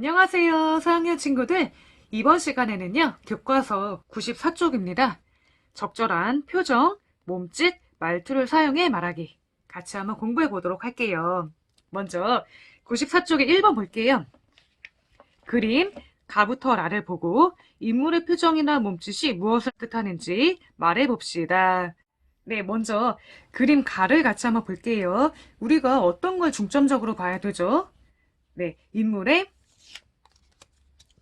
안녕하세요, 4학년 친구들. 이번 시간에는요, 교과서 94쪽입니다. 적절한 표정, 몸짓, 말투를 사용해 말하기. 같이 한번 공부해 보도록 할게요. 먼저 94쪽에 1번 볼게요. 그림, 가부터 라를 보고 인물의 표정이나 몸짓이 무엇을 뜻하는지 말해 봅시다. 네, 먼저 그림 가를 같이 한번 볼게요. 우리가 어떤 걸 중점적으로 봐야 되죠? 네, 인물의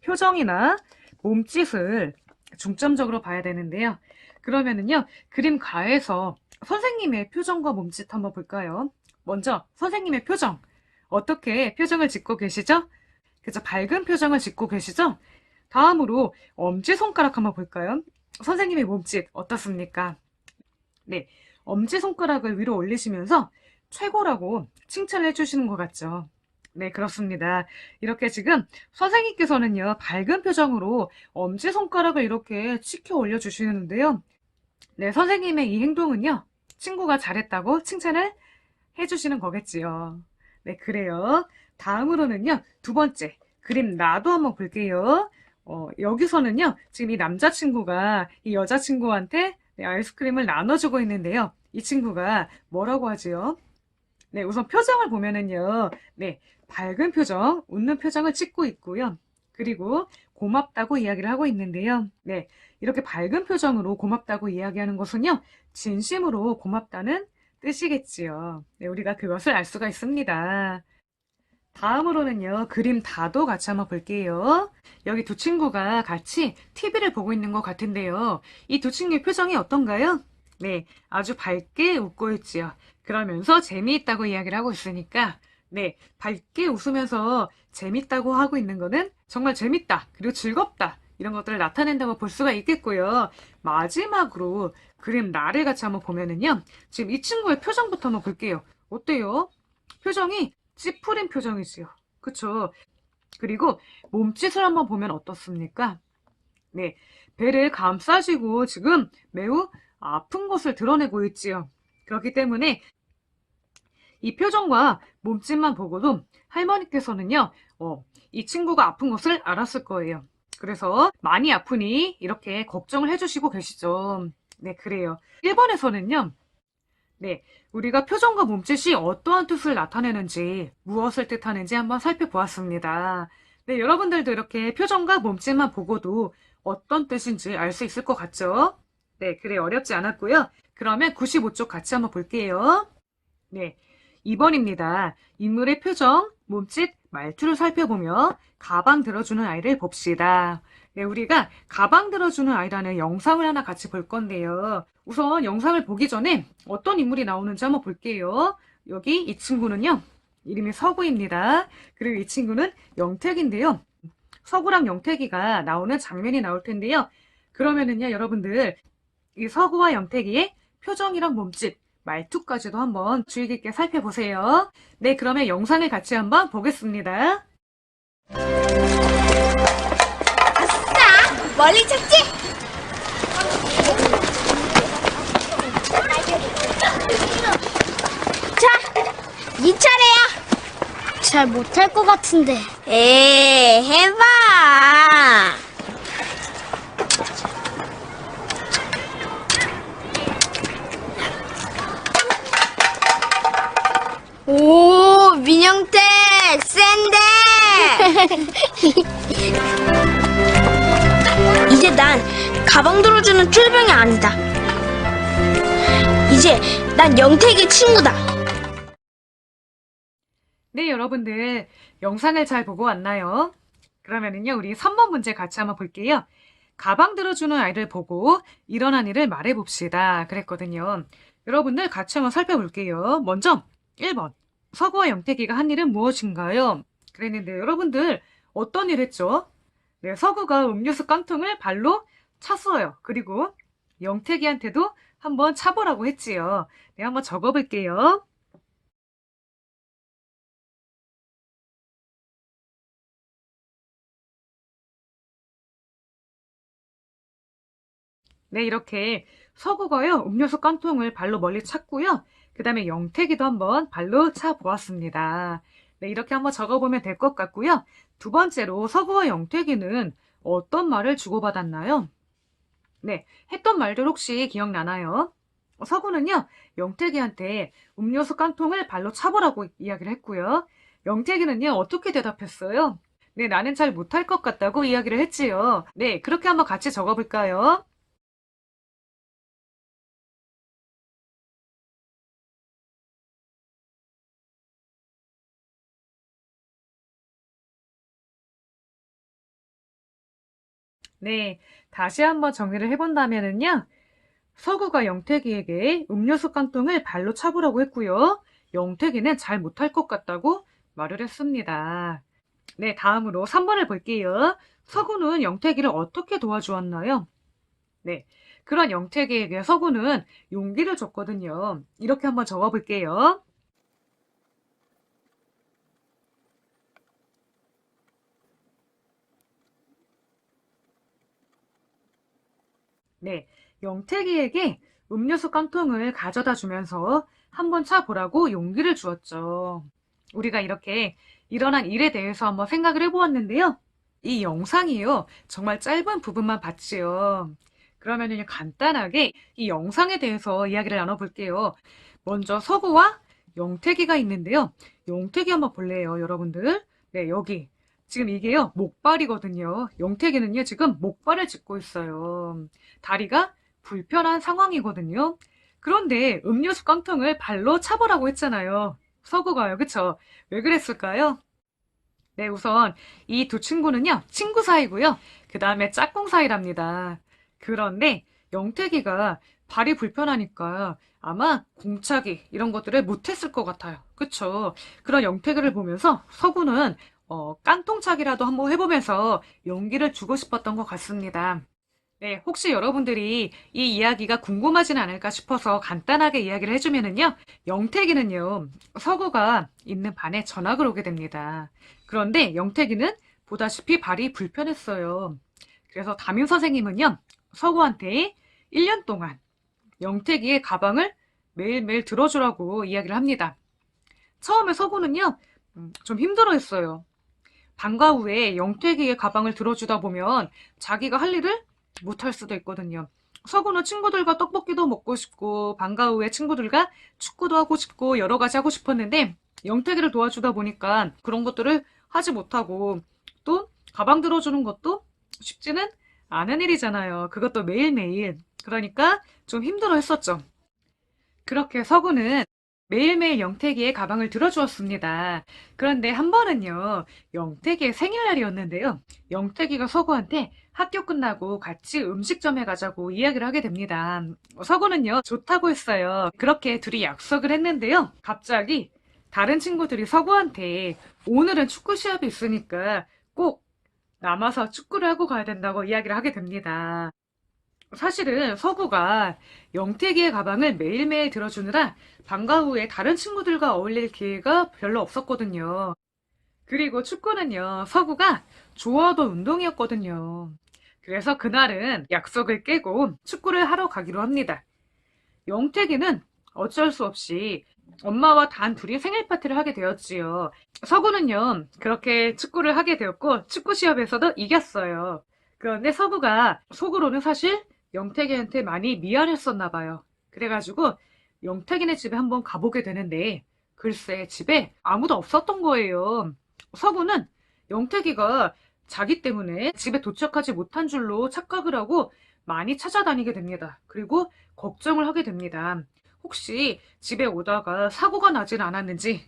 표정이나 몸짓을 중점적으로 봐야 되는데요. 그러면은요, 그림 가에서 선생님의 표정과 몸짓 한번 볼까요? 먼저 선생님의 표정. 어떻게 표정을 짓고 계시죠? 그죠? 밝은 표정을 짓고 계시죠? 다음으로 엄지손가락 한번 볼까요? 선생님의 몸짓 어떻습니까? 네, 엄지손가락을 위로 올리시면서 최고라고 칭찬을 해주시는 것 같죠? 네, 그렇습니다. 이렇게 지금 선생님께서는요, 밝은 표정으로 엄지손가락을 이렇게 치켜 올려주시는데요. 네, 선생님의 이 행동은요, 친구가 잘했다고 칭찬을 해주시는 거겠지요. 네, 그래요. 다음으로는요, 두 번째, 그림 나도 한번 볼게요. 여기서는요, 지금 이 남자친구가 이 여자친구한테 네, 아이스크림을 나눠주고 있는데요. 이 친구가 뭐라고 하지요? 네, 우선 표정을 보면은요. 네, 밝은 표정, 웃는 표정을 찍고 있고요. 그리고 고맙다고 이야기를 하고 있는데요. 네, 이렇게 밝은 표정으로 고맙다고 이야기하는 것은요. 진심으로 고맙다는 뜻이겠지요. 네, 우리가 그것을 알 수가 있습니다. 다음으로는요, 그림 다도 같이 한번 볼게요. 여기 두 친구가 같이 TV를 보고 있는 것 같은데요. 이 두 친구의 표정이 어떤가요? 네, 아주 밝게 웃고 있지요. 그러면서 재미있다고 이야기를 하고 있으니까, 네, 밝게 웃으면서 재밌다고 하고 있는 거는 정말 재밌다, 그리고 즐겁다, 이런 것들을 나타낸다고 볼 수가 있겠고요. 마지막으로 그림 나를 같이 한번 보면은요, 지금 이 친구의 표정부터 한번 볼게요. 어때요? 표정이 찌푸린 표정이지요. 그쵸? 그리고 몸짓을 한번 보면 어떻습니까? 네, 배를 감싸시고 지금 매우 아픈 것을 드러내고 있지요. 그렇기 때문에 이 표정과 몸짓만 보고도 할머니께서는요, 이 친구가 아픈 것을 알았을 거예요. 그래서 많이 아프니 이렇게 걱정을 해주시고 계시죠. 네, 그래요. 1번에서는요, 네, 우리가 표정과 몸짓이 어떠한 뜻을 나타내는지, 무엇을 뜻하는지 한번 살펴보았습니다. 네, 여러분들도 이렇게 표정과 몸짓만 보고도 어떤 뜻인지 알 수 있을 것 같죠? 네, 그래 어렵지 않았고요. 그러면 95쪽 같이 한번 볼게요. 네, 2번입니다. 인물의 표정, 몸짓, 말투를 살펴보며 가방 들어주는 아이를 봅시다. 네, 우리가 가방 들어주는 아이라는 영상을 하나 같이 볼 건데요. 우선 영상을 보기 전에 어떤 인물이 나오는지 한번 볼게요. 여기 이 친구는요, 이름이 서구입니다. 그리고 이 친구는 영택인데요. 서구랑 영택이가 나오는 장면이 나올 텐데요. 그러면은요, 여러분들, 이 서구와 영택이의 표정이랑 몸짓, 말투까지도 한번 주의 깊게 살펴보세요. 네, 그러면 영상을 같이 한번 보겠습니다. 아싸! 멀리 찾지? 자, 네 차례야. 잘 못할 것 같은데. 해봐. 오, 민영택, 센데. 이제 난 가방 들어주는 쫄병이 아니다. 이제 난 영택의 친구다. 네, 여러분들 영상을 잘 보고 왔나요? 그러면은요, 우리 3번 문제 같이 한번 볼게요. 가방 들어주는 아이를 보고 일어난 일을 말해봅시다. 그랬거든요. 여러분들 같이 한번 살펴볼게요. 먼저 1번. 서구와 영택이가 한 일은 무엇인가요? 그랬는데 여러분들 어떤 일 했죠? 네, 서구가 음료수 깡통을 발로 찼어요. 그리고 영택이한테도 한번 차보라고 했지요. 네, 한번 적어볼게요. 네, 이렇게 서구가요, 음료수 깡통을 발로 멀리 찼고요. 그 다음에 영택이도 한번 발로 차 보았습니다. 네, 이렇게 한번 적어보면 될 것 같고요. 두 번째로 서구와 영택이는 어떤 말을 주고받았나요? 네, 했던 말들 혹시 기억나나요? 서구는요, 영택이한테 음료수 깡통을 발로 차보라고 이야기를 했고요. 영택이는요, 어떻게 대답했어요? 네, 나는 잘 못할 것 같다고 이야기를 했지요. 네, 그렇게 한번 같이 적어볼까요? 네, 다시 한번 정리를 해본다면은요, 서구가 영택이에게 음료수 깡통을 발로 차보라고 했고요. 영택이는 잘 못할 것 같다고 말을 했습니다. 네, 다음으로 3번을 볼게요. 서구는 영택이를 어떻게 도와주었나요? 네, 그런 영택이에게 서구는 용기를 줬거든요. 이렇게 한번 적어볼게요. 네, 영택이에게 음료수 깡통을 가져다 주면서 한번 차보라고 용기를 주었죠. 우리가 이렇게 일어난 일에 대해서 한번 생각을 해보았는데요. 이 영상이요, 정말 짧은 부분만 봤지요. 그러면은 간단하게 이 영상에 대해서 이야기를 나눠볼게요. 먼저 서구와 영택이가 있는데요. 영택이 한번 볼래요, 여러분들? 네, 여기. 지금 이게요, 목발이거든요. 영택이는요, 지금 목발을 짚고 있어요. 다리가 불편한 상황이거든요. 그런데 음료수 깡통을 발로 차보라고 했잖아요. 서구가요, 그쵸? 왜 그랬을까요? 네, 우선 이 두 친구는요, 친구 사이고요. 그 다음에 짝꿍 사이랍니다. 그런데 영택이가 발이 불편하니까 아마 공차기 이런 것들을 못했을 것 같아요. 그쵸? 그런 영택이를 보면서 서구는 깡통차기라도 한번 해보면서 용기를 주고 싶었던 것 같습니다. 네, 혹시 여러분들이 이 이야기가 궁금하진 않을까 싶어서 간단하게 이야기를 해주면은요, 영택이는요, 서구가 있는 반에 전학을 오게 됩니다. 그런데 영택이는 보다시피 발이 불편했어요. 그래서 담임 선생님은요, 서구한테 1년 동안 영택이의 가방을 매일매일 들어주라고 이야기를 합니다. 처음에 서구는요, 좀 힘들어했어요. 방과 후에 영택이의 가방을 들어주다 보면 자기가 할 일을 못할 수도 있거든요. 서구는 친구들과 떡볶이도 먹고 싶고 방과 후에 친구들과 축구도 하고 싶고 여러 가지 하고 싶었는데 영택이를 도와주다 보니까 그런 것들을 하지 못하고 또 가방 들어주는 것도 쉽지는 않은 일이잖아요. 그것도 매일매일. 그러니까 좀 힘들어 했었죠. 그렇게 서구는 매일매일 영택이의 가방을 들어주었습니다. 그런데 한 번은요, 영택이의 생일날이었는데요. 영택이가 서구한테 학교 끝나고 같이 음식점에 가자고 이야기를 하게 됩니다. 서구는요, 좋다고 했어요. 그렇게 둘이 약속을 했는데요. 갑자기 다른 친구들이 서구한테 오늘은 축구 시합이 있으니까 꼭 남아서 축구를 하고 가야 된다고 이야기를 하게 됩니다. 사실은 서구가 영택이의 가방을 매일매일 들어주느라 방과 후에 다른 친구들과 어울릴 기회가 별로 없었거든요. 그리고 축구는요, 서구가 좋아하던 운동이었거든요. 그래서 그날은 약속을 깨고 축구를 하러 가기로 합니다. 영택이는 어쩔 수 없이 엄마와 단 둘이 생일 파티를 하게 되었지요. 서구는요, 그렇게 축구를 하게 되었고, 축구 시합에서도 이겼어요. 그런데 서구가 속으로는 사실 영택이한테 많이 미안했었나 봐요. 그래가지고 영택이네 집에 한번 가보게 되는데, 글쎄, 집에 아무도 없었던 거예요. 서구는 영택이가 자기 때문에 집에 도착하지 못한 줄로 착각을 하고 많이 찾아다니게 됩니다. 그리고 걱정을 하게 됩니다. 혹시 집에 오다가 사고가 나진 않았는지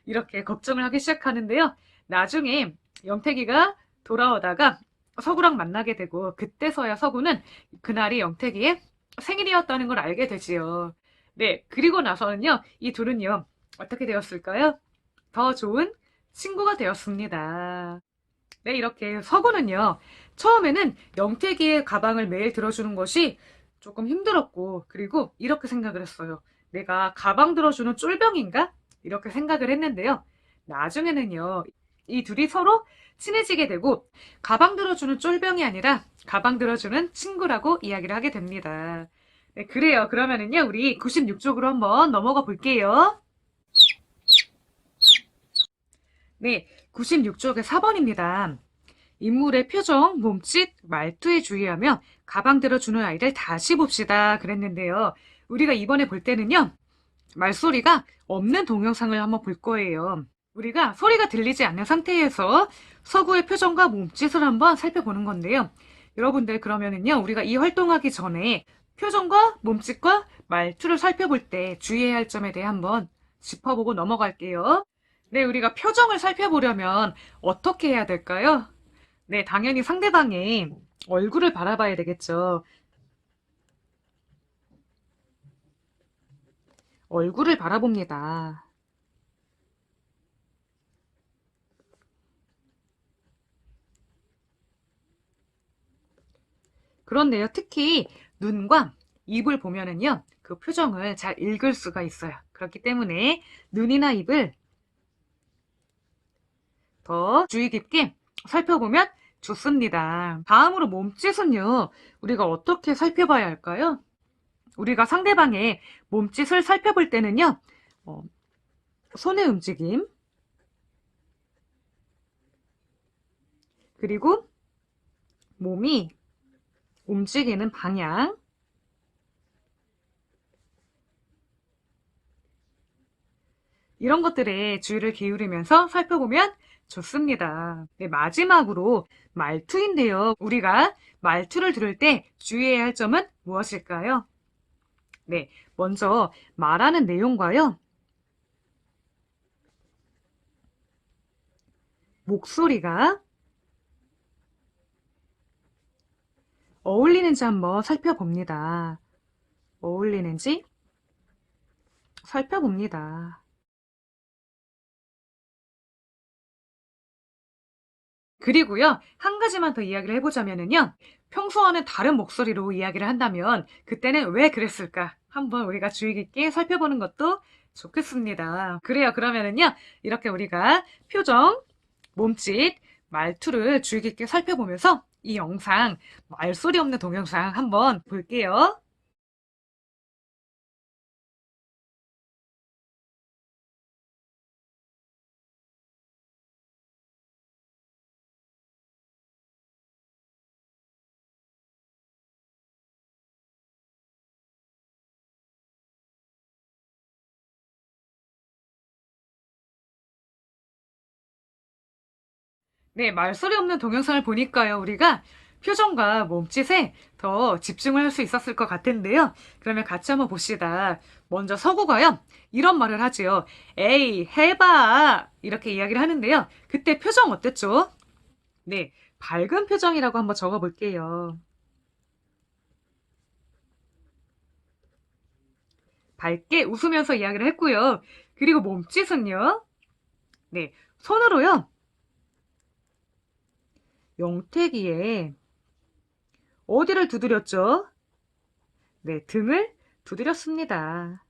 이렇게 걱정을 하기 시작하는데요. 나중에 영택이가 돌아오다가 서구랑 만나게 되고 그때서야 서구는 그날이 영택이의 생일이었다는 걸 알게 되지요. 네, 그리고 나서는요. 이 둘은요. 어떻게 되었을까요? 더 좋은 친구가 되었습니다. 네, 이렇게 서구는요. 처음에는 영택이의 가방을 매일 들어주는 것이 조금 힘들었고, 그리고 이렇게 생각을 했어요. 내가 가방 들어주는 쫄병인가? 이렇게 생각을 했는데요. 나중에는요, 이 둘이 서로 친해지게 되고, 가방 들어주는 쫄병이 아니라 가방 들어주는 친구라고 이야기를 하게 됩니다. 네, 그래요. 그러면은요, 우리 96쪽으로 한번 넘어가 볼게요. 네, 96쪽의 4번입니다. 인물의 표정, 몸짓, 말투에 주의하며 가방 들어주는 아이를 다시 봅시다. 그랬는데요. 우리가 이번에 볼 때는요. 말소리가 없는 동영상을 한번 볼 거예요. 우리가 소리가 들리지 않는 상태에서 서구의 표정과 몸짓을 한번 살펴보는 건데요. 여러분들 그러면은요. 우리가 이 활동하기 전에 표정과 몸짓과 말투를 살펴볼 때 주의해야 할 점에 대해 한번 짚어보고 넘어갈게요. 네, 우리가 표정을 살펴보려면 어떻게 해야 될까요? 네, 당연히 상대방의 얼굴을 바라봐야 되겠죠. 얼굴을 바라봅니다. 그런데요, 특히 눈과 입을 보면은요, 그 표정을 잘 읽을 수가 있어요. 그렇기 때문에 눈이나 입을 더 주의 깊게 살펴보면 좋습니다. 다음으로 몸짓은요, 우리가 어떻게 살펴봐야 할까요? 우리가 상대방의 몸짓을 살펴볼 때는요, 손의 움직임, 그리고 몸이 움직이는 방향, 이런 것들에 주의를 기울이면서 살펴보면 좋습니다. 네, 마지막으로 말투인데요. 우리가 말투를 들을 때 주의해야 할 점은 무엇일까요? 네, 먼저 말하는 내용과요. 목소리가 어울리는지 한번 살펴봅니다. 어울리는지 살펴봅니다. 그리고요, 한 가지만 더 이야기를 해보자면은요, 평소와는 다른 목소리로 이야기를 한다면, 그때는 왜 그랬을까? 한번 우리가 주의 깊게 살펴보는 것도 좋겠습니다. 그래요, 그러면은요, 이렇게 우리가 표정, 몸짓, 말투를 주의 깊게 살펴보면서 이 영상, 말소리 없는 동영상 한번 볼게요. 네, 말소리 없는 동영상을 보니까요, 우리가 표정과 몸짓에 더 집중을 할 수 있었을 것 같은데요. 그러면 같이 한번 봅시다. 먼저 서구가요, 이런 말을 하지요. 에이, 해봐! 이렇게 이야기를 하는데요. 그때 표정 어땠죠? 네, 밝은 표정이라고 한번 적어 볼게요. 밝게 웃으면서 이야기를 했고요. 그리고 몸짓은요, 네, 손으로요, 영태기에 어디를 두드렸죠? 네, 등을 두드렸습니다.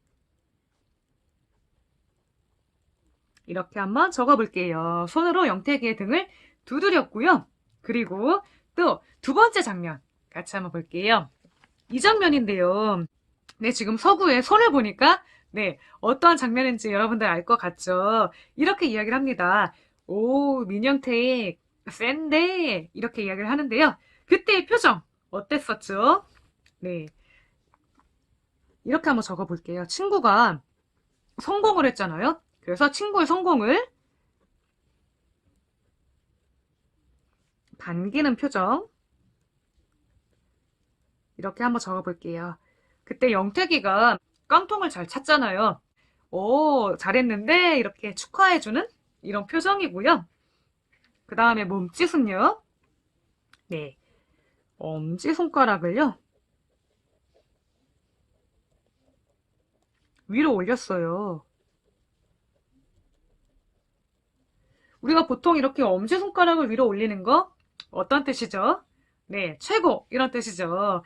이렇게 한번 적어볼게요. 손으로 영태기의 등을 두드렸고요. 그리고 또 두 번째 장면 같이 한번 볼게요. 이 장면인데요. 네, 지금 서구의 손을 보니까 네, 어떠한 장면인지 여러분들 알 것 같죠? 이렇게 이야기를 합니다. 오, 민영택 센데 이렇게 이야기를 하는데요. 그때의 표정 어땠었죠? 네, 이렇게 한번 적어볼게요. 친구가 성공을 했잖아요. 그래서 친구의 성공을 반기는 표정 이렇게 한번 적어볼게요. 그때 영택이가 깡통을 잘 찼잖아요. 오, 잘했는데 이렇게 축하해주는 이런 표정이고요. 그 다음에 몸짓은요. 네, 엄지손가락을요. 위로 올렸어요. 우리가 보통 이렇게 엄지손가락을 위로 올리는 거 어떤 뜻이죠? 네, 최고 이런 뜻이죠.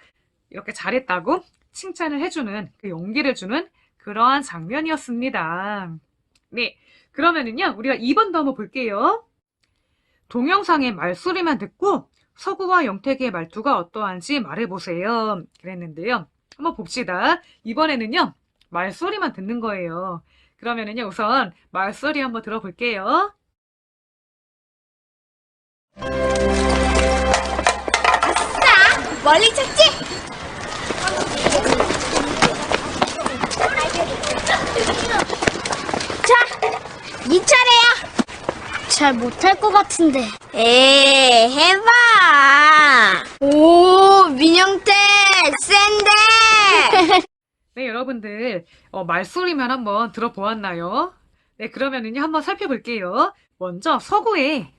이렇게 잘했다고 칭찬을 해주는 그 용기를 주는 그러한 장면이었습니다. 네, 그러면은요 우리가 2번도 한번 볼게요. 동영상의 말소리만 듣고 서구와 영택의 말투가 어떠한지 말해보세요. 그랬는데요. 한번 봅시다. 이번에는요 말소리만 듣는 거예요. 그러면은요 우선 말소리 한번 들어볼게요. 멀리 찾지? 자, 네 차례야. 잘 못할 것 같은데. 해봐. 오, 민영태, 센데. 네, 여러분들, 말소리만 한번 들어보았나요? 네, 그러면은요, 한번 살펴볼게요. 먼저, 서구의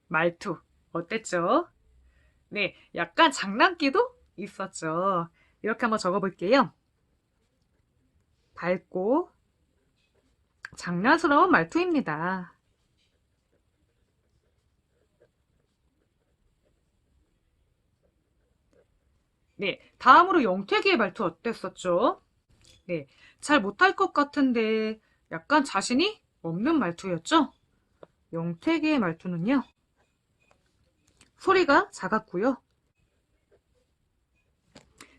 말투. 어땠죠? 네, 약간 장난기도 있었죠. 이렇게 한번 적어볼게요. 밝고, 장난스러운 말투입니다. 네, 다음으로 영택이의 말투 어땠었죠? 네, 잘 못할 것 같은데 약간 자신이 없는 말투였죠? 영택이의 말투는요, 소리가 작았고요.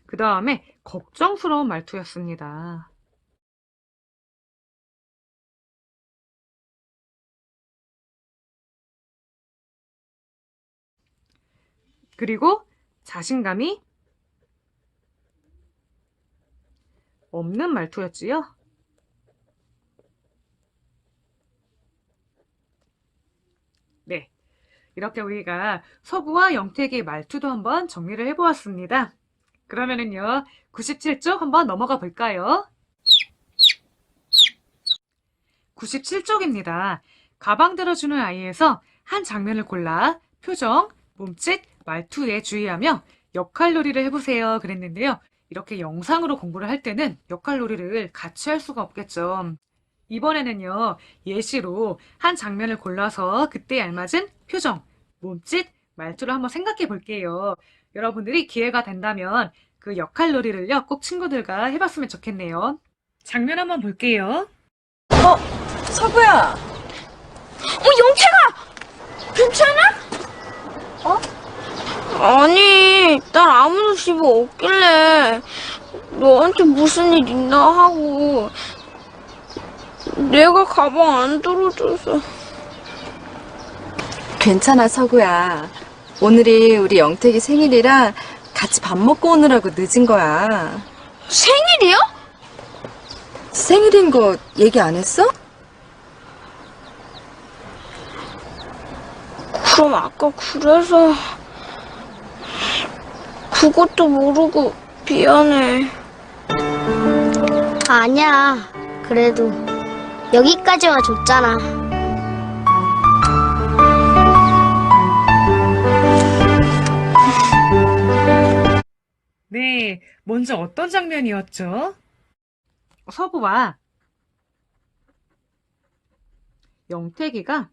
그 다음에 걱정스러운 말투였습니다. 그리고 자신감이 없는 말투였지요? 네, 이렇게 우리가 서구와 영택의 말투도 한번 정리를 해보았습니다. 그러면은요, 97쪽 한번 넘어가 볼까요? 97쪽입니다. 가방 들어주는 아이에서 한 장면을 골라 표정, 몸짓, 말투에 주의하며 역할놀이를 해보세요. 그랬는데요. 이렇게 영상으로 공부를 할 때는 역할놀이를 같이 할 수가 없겠죠. 이번에는요, 예시로 한 장면을 골라서 그때에 알맞은 표정, 몸짓, 말투를 한번 생각해 볼게요. 여러분들이 기회가 된다면 그 역할놀이를요, 꼭 친구들과 해봤으면 좋겠네요. 장면 한번 볼게요. 서구야, 영채가! 괜찮아? 아니, 날 아무도 집에 없길래 너한테 무슨 일 있나 하고 내가 가방 안 들어줘서. 괜찮아, 서구야. 오늘이 우리 영택이 생일이라 같이 밥 먹고 오느라고 늦은 거야. 생일이요? 생일인 거 얘기 안 했어? 그럼 아까 그래서 그것도 모르고 미안해. 아니야. 그래도 여기까지 와줬잖아. 네, 먼저 어떤 장면이었죠? 서구와 영택이가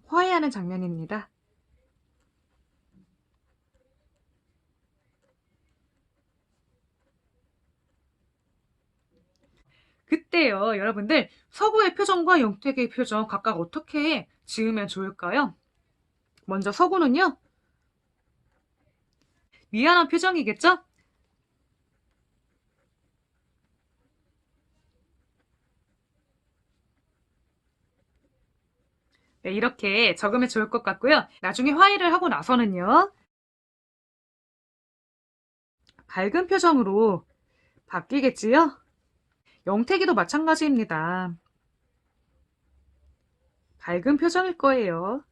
화해하는 장면입니다. 그때요, 여러분들, 서구의 표정과 영택의 표정 각각 어떻게 지으면 좋을까요? 먼저 서구는요, 미안한 표정이겠죠? 네, 이렇게 적으면 좋을 것 같고요. 나중에 화해를 하고 나서는요, 밝은 표정으로 바뀌겠지요? 영택이도 마찬가지입니다. 밝은 표정일 거예요.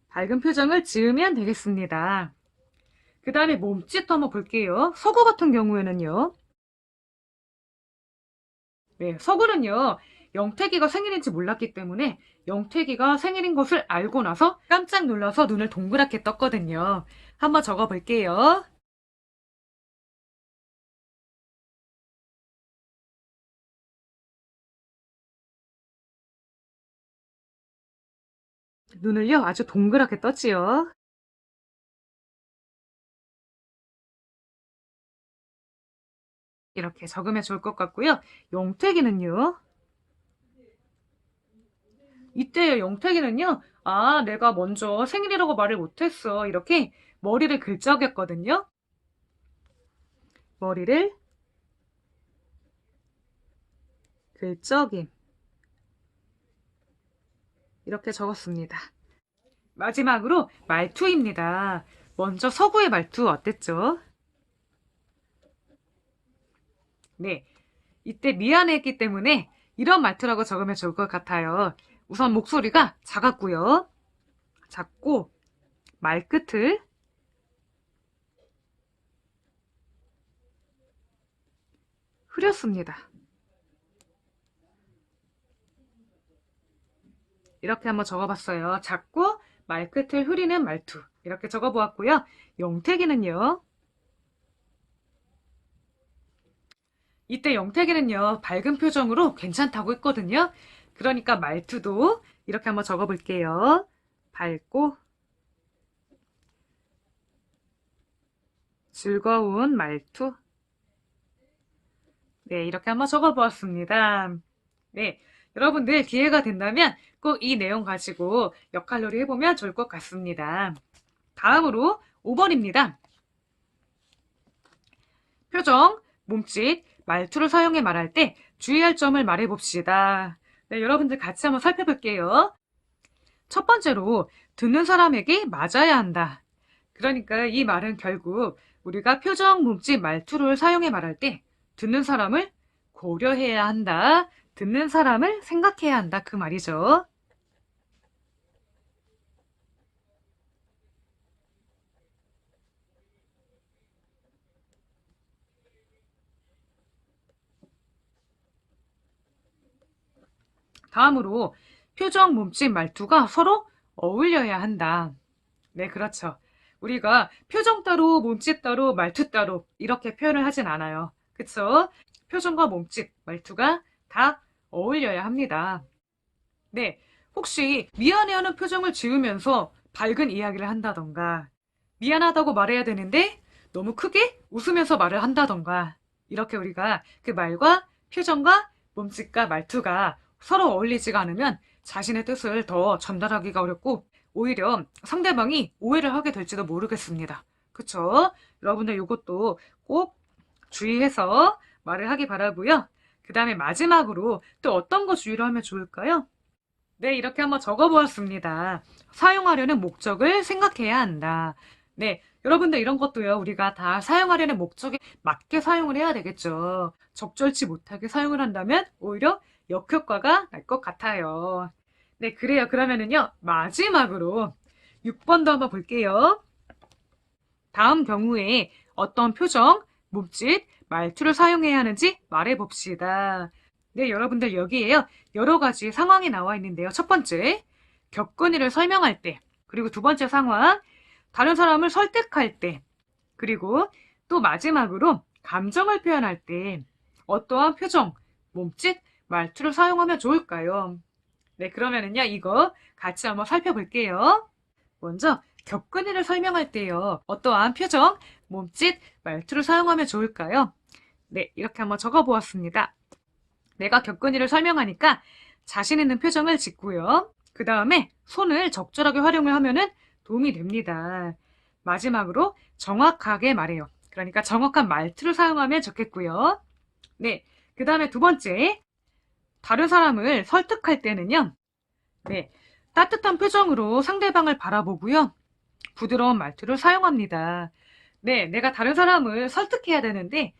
밝은 표정을 지으면 되겠습니다. 그 다음에 몸짓도 한번 볼게요. 서구 같은 경우에는요. 네, 서구는요. 영택이가 생일인지 몰랐기 때문에 영택이가 생일인 것을 알고 나서 깜짝 놀라서 눈을 동그랗게 떴거든요. 한번 적어볼게요. 눈을요, 아주 동그랗게 떴지요. 이렇게 적으면 좋을 것 같고요. 영택이는요. 이때 영택이는요. 아, 내가 먼저 생일이라고 말을 못했어. 이렇게 머리를 긁적였거든요. 머리를 긁적임. 이렇게 적었습니다. 마지막으로 말투입니다. 먼저 서구의 말투 어땠죠? 네, 이때 미안했기 때문에 이런 말투라고 적으면 좋을 것 같아요. 우선 목소리가 작았고요. 작고 말끝을 흐렸습니다. 이렇게 한번 적어봤어요. 작고 말끝을 흐리는 말투. 이렇게 적어보았고요. 영택이는요. 이때 영택이는요. 밝은 표정으로 괜찮다고 했거든요. 그러니까 말투도 이렇게 한번 적어볼게요. 밝고 즐거운 말투. 네, 이렇게 한번 적어보았습니다. 네, 여러분들 기회가 된다면 꼭 이 내용 가지고 역할놀이 해보면 좋을 것 같습니다. 다음으로 5번입니다. 표정, 몸짓, 말투를 사용해 말할 때 주의할 점을 말해봅시다. 네, 여러분들 같이 한번 살펴볼게요. 첫 번째로 듣는 사람에게 맞아야 한다. 그러니까 이 말은 결국 우리가 표정, 몸짓, 말투를 사용해 말할 때 듣는 사람을 고려해야 한다. 듣는 사람을 생각해야 한다. 그 말이죠. 다음으로 표정, 몸짓, 말투가 서로 어울려야 한다. 네, 그렇죠. 우리가 표정 따로, 몸짓 따로, 말투 따로 이렇게 표현을 하진 않아요. 그쵸? 표정과 몸짓, 말투가 다 어울려야 합니다. 네, 혹시 미안해하는 표정을 지으면서 밝은 이야기를 한다던가 미안하다고 말해야 되는데 너무 크게 웃으면서 말을 한다던가 이렇게 우리가 그 말과 표정과 몸짓과 말투가 서로 어울리지가 않으면 자신의 뜻을 더 전달하기가 어렵고 오히려 상대방이 오해를 하게 될지도 모르겠습니다. 그쵸? 여러분들 이것도 꼭 주의해서 말을 하기 바라고요. 그 다음에 마지막으로 또 어떤 거 주의를 하면 좋을까요? 네, 이렇게 한번 적어보았습니다. 사용하려는 목적을 생각해야 한다. 네, 여러분들 이런 것도요, 우리가 다 사용하려는 목적에 맞게 사용을 해야 되겠죠. 적절치 못하게 사용을 한다면 오히려 역효과가 날 것 같아요. 네, 그래요. 그러면은요, 마지막으로 6번도 한번 볼게요. 다음 경우에 어떤 표정, 몸짓, 말투를 사용해야 하는지 말해봅시다. 네, 여러분들 여기에요. 여러 가지 상황이 나와 있는데요. 첫 번째, 겪은 일을 설명할 때, 그리고 두 번째 상황, 다른 사람을 설득할 때, 그리고 또 마지막으로 감정을 표현할 때 어떠한 표정, 몸짓, 말투를 사용하면 좋을까요? 네, 그러면은요, 이거 같이 한번 살펴볼게요. 먼저, 겪은 일을 설명할 때요, 어떠한 표정, 몸짓, 말투를 사용하면 좋을까요? 네, 이렇게 한번 적어보았습니다. 내가 겪은 일을 설명하니까 자신 있는 표정을 짓고요. 그 다음에 손을 적절하게 활용을 하면은 도움이 됩니다. 마지막으로 정확하게 말해요. 그러니까 정확한 말투를 사용하면 좋겠고요. 네, 그 다음에 두 번째, 다른 사람을 설득할 때는요. 네, 따뜻한 표정으로 상대방을 바라보고요. 부드러운 말투를 사용합니다. 네, 내가 다른 사람을 설득해야 되는데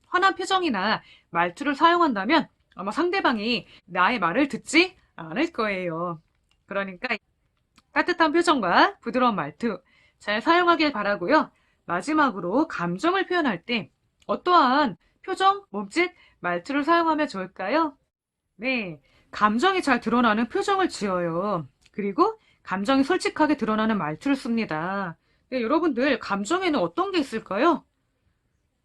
환한 표정이나 말투를 사용한다면 아마 상대방이 나의 말을 듣지 않을 거예요. 그러니까 따뜻한 표정과 부드러운 말투 잘 사용하길 바라고요. 마지막으로 감정을 표현할 때 어떠한 표정, 몸짓, 말투를 사용하면 좋을까요? 네, 감정이 잘 드러나는 표정을 지어요. 그리고 감정이 솔직하게 드러나는 말투를 씁니다. 네, 여러분들 감정에는 어떤 게 있을까요?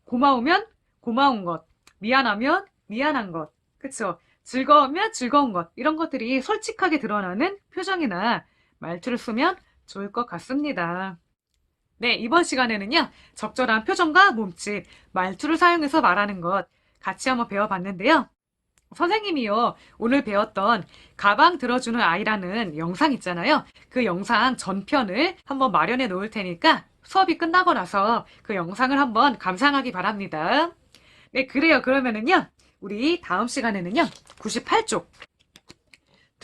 고마우면 고마운 것, 미안하면 미안한 것, 그쵸? 즐거우면 즐거운 것, 이런 것들이 솔직하게 드러나는 표정이나 말투를 쓰면 좋을 것 같습니다. 네, 이번 시간에는요, 적절한 표정과 몸짓, 말투를 사용해서 말하는 것 같이 한번 배워봤는데요. 선생님이요, 오늘 배웠던 가방 들어주는 아이라는 영상 있잖아요. 그 영상 전편을 한번 마련해 놓을 테니까 수업이 끝나고 나서 그 영상을 한번 감상하기 바랍니다. 네, 그래요. 그러면은요, 우리 다음 시간에는요, 98쪽.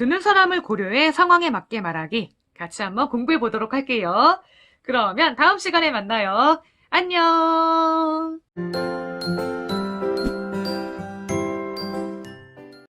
듣는 사람을 고려해 상황에 맞게 말하기. 같이 한번 공부해 보도록 할게요. 그러면 다음 시간에 만나요. 안녕!